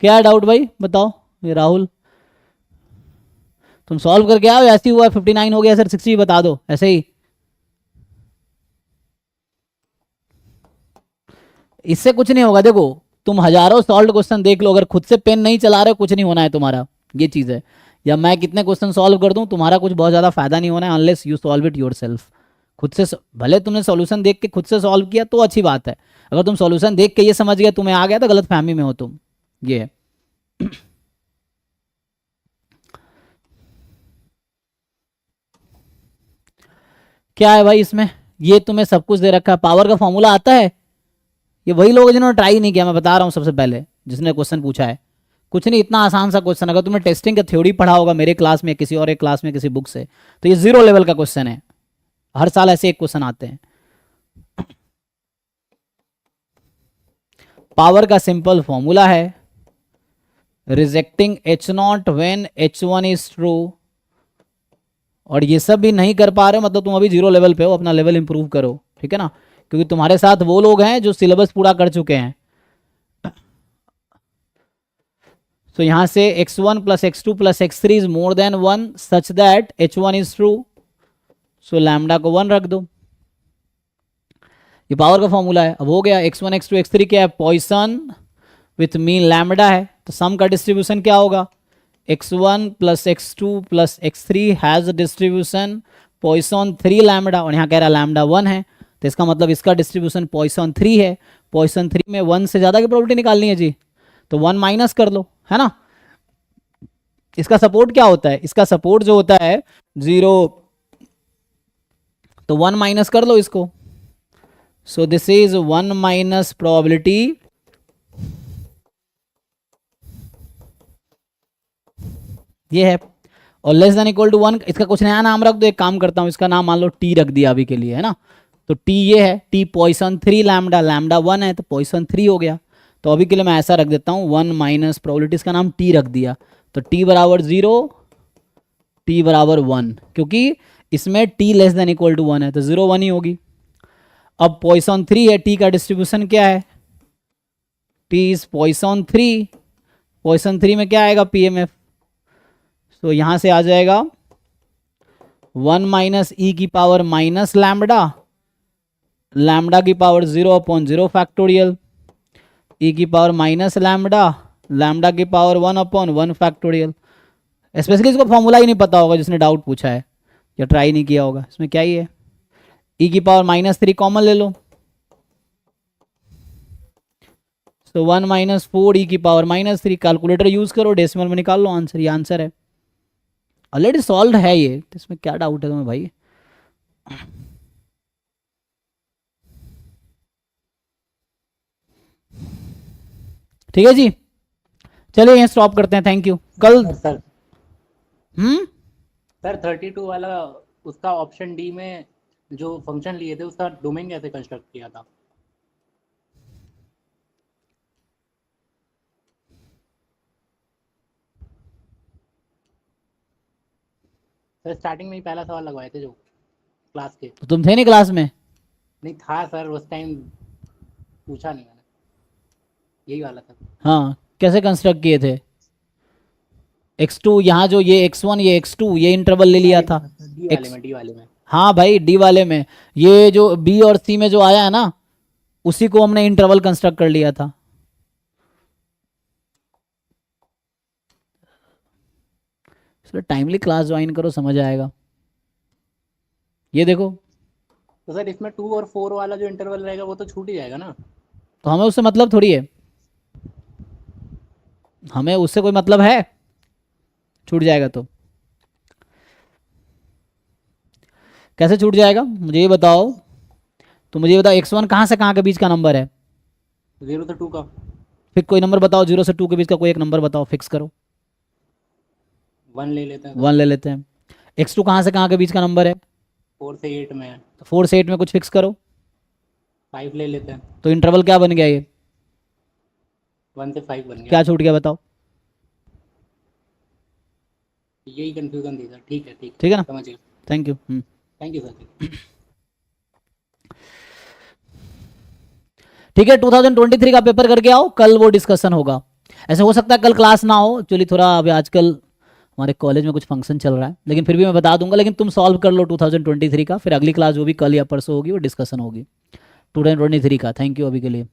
क्या है डाउट भाई बताओ। ये राहुल तुम सॉल्व करके आओ, ऐसे ही हुआ 59 हो गया सर 60 बता दो ऐसे ही। इससे कुछ नहीं होगा, देखो तुम हजारों सॉल्व क्वेश्चन देख लो, अगर खुद से पेन नहीं चला रहे हो कुछ नहीं होना है तुम्हारा, ये चीज है। या मैं कितने क्वेश्चन सॉल्व कर दूं, तुम्हारा कुछ बहुत ज्यादा फायदा नहीं होना है unless you solve it yourself. खुद से भले तुमने सॉल्यूशन देख के खुद से सॉल्व किया तो अच्छी बात है, अगर तुम सॉल्यूशन देख के ये समझ गए तुम्हें आ गया तो गलत फहमी में हो तुम, ये है। क्या है भाई इसमें, ये तुम्हें सब कुछ दे रखा है, पावर का फॉर्मूला आता है। ये वही लोग जिन्होंने ट्राई नहीं किया, मैं बता रहा हूँ सबसे पहले जिसने क्वेश्चन पूछा है। कुछ नहीं, इतना आसान सा क्वेश्चन, अगर तुमने टेस्टिंग का थ्योरी पढ़ा होगा मेरे क्लास में किसी और एक क्लास में किसी बुक से, तो ये 0 लेवल का क्वेश्चन है। हर साल ऐसे एक क्वेश्चन आते हैं। पावर का सिंपल फॉर्मूला है rejecting H0 when H1 is true. और ये सब भी नहीं कर पा रहे हो मतलब तुम अभी 0 लेवल पे हो, अपना लेवल इंप्रूव करो, ठीक है ना, क्योंकि तुम्हारे साथ वो लोग हैं जो सिलेबस पूरा कर चुके हैं। तो यहां से x1 plus x2 plus x3 is more than 1 such that h1 is true, so lambda को 1 रख दो। ये पावर का फॉर्मूला है। अब हो गया x1 x2 x3 क्या है, पॉइसन विथ मीन लैम्डा है, तो सम का डिस्ट्रीब्यूशन क्या होगा, x1 plus x2 plus x3 has distribution Poisson 3 lambda, और यहाँ कह रहा लैम्डा 1 है, तो इसका मतलब इसका डिस्ट्रीब्यूशन पॉइसन 3 है। पॉइसन 3 में 1 से ज़्यादा की प्रोबेबिलिटी निकालनी है जी, तो 1 माइनस कर लो, है ना। इसका सपोर्ट क्या होता है, इसका सपोर्ट जो होता है 0, तो 1 माइनस कर लो इसको। So this is 1 minus probability ये है, और लेस देन इक्वल टू 1 इसका कुछ नया नाम रख दो, एक काम करता हूं इसका नाम मान लो टी रख दिया अभी के लिए, है ना। तो टी ये है, टी पॉइसन 3 लैम्डा, लैम्डा 1 है तो पॉइसन 3 हो गया। तो अभी के लिए मैं ऐसा रख देता हूं 1 माइनस प्रोबेबिलिटी, इसका नाम टी रख दिया, तो टी बराबर 0 टी बराबर 1, क्योंकि इसमें T less than equal to 1 है तो 0 1 ही होगी। अब पॉइसन 3 है, टी का डिस्ट्रीब्यूशन क्या है, टी इज पॉइसन 3, पॉइसन 3 में क्या आएगा पीएमएफ, तो यहां से आ जाएगा 1 माइनस ई की पावर माइनस लैम्बडा, लैम्बडा की पावर 0/0 फैक्टोरियल, ई की पावर माइनस लैम्बडा, लैम्बडा की पावर 1/1 फैक्टोरियल। स्पेशली इसको फॉर्मूला ही नहीं पता होगा जिसने डाउट पूछा है या ट्राई नहीं किया होगा, इसमें क्या ही है। ई की पावर -3 कॉमन ले लो, तो 1 माइनस 4 ई की पावर -3, कैलकुलेटर यूज करो डेसिमल में निकाल लो आंसर, ये आंसर है, ऑलरेडी सॉल्व है ये, तो इसमें क्या डाउट है तुम्हें भाई। ठीक है जी, चलिए यहाँ स्टॉप करते हैं, थैंक यू। कल सर सर 32 वाला उसका ऑप्शन डी में जो फंक्शन लिए थे उसका डोमेन कैसे कंस्ट्रक्ट किया था। सर स्टार्टिंग में ही पहला सवाल लगवाए थे जो क्लास के। तो तुम थे नहीं क्लास में। नहीं था सर, उस टाइम पूछा नहीं मैंने, यही वाला था। हाँ कैसे कंस्ट्रक्ट किए थे, x2 यहाँ जो ये x1 ये x2 ये इंटरवल ले लिया था डी वाले में। हाँ भाई डी वाले में, ये जो बी और सी में जो आया है ना उसी को हमने इंटरवल कंस्ट्रक्ट कर लिया था। इसलिए टाइमली क्लास ज्वाइन करो, समझ आएगा। ये देखो, तो सर इसमें 2 और 4 वाला जो इंटरवल रहेगा वो तो छूट ही जाएगा ना। तो हमें उससे मतलब थोड़ी है, हमें उससे कोई मतलब है छूट जाएगा तो, कैसे छूट जाएगा मुझे ये बताओ। तो मुझे ये बताओ x1 कहाँ से कहाँ के बीच का नंबर है, 0 से 2 का। फिर कोई नंबर बताओ 0 से 2 के बीच का कोई एक नंबर बताओ, फिक्स करो। 1 ले लेते हैं। 1 ले लेते हैं। x2 कहाँ से कहाँ के बीच का नंबर है, 4 से 8 में है। तो 4 से 8 में कुछ फिक्स करो, 5 ले लेते हैं। तो इंटरवल क्या बन गया ये, 1 से 5 बन गया। क्या छूट गया बताओ। यही कंफ्यूजन थी सर, ठीक है ठीक है ना, समझ गया। Thank you. Thank you sir. ठीक है 2023 का पेपर करके आओ, कल वो डिस्कशन होगा। ऐसा हो सकता है कल क्लास ना हो, एक्चुअली थोड़ा अभी आजकल हमारे कॉलेज में कुछ फंक्शन चल रहा है, लेकिन फिर भी मैं बता दूंगा। लेकिन तुम सॉल्व कर लो 2023 का, फिर अगली क्लास जो भी कल या परसों होगी वो डिस्कशन होगी 2023 का। थैंक यू अभी के लिए।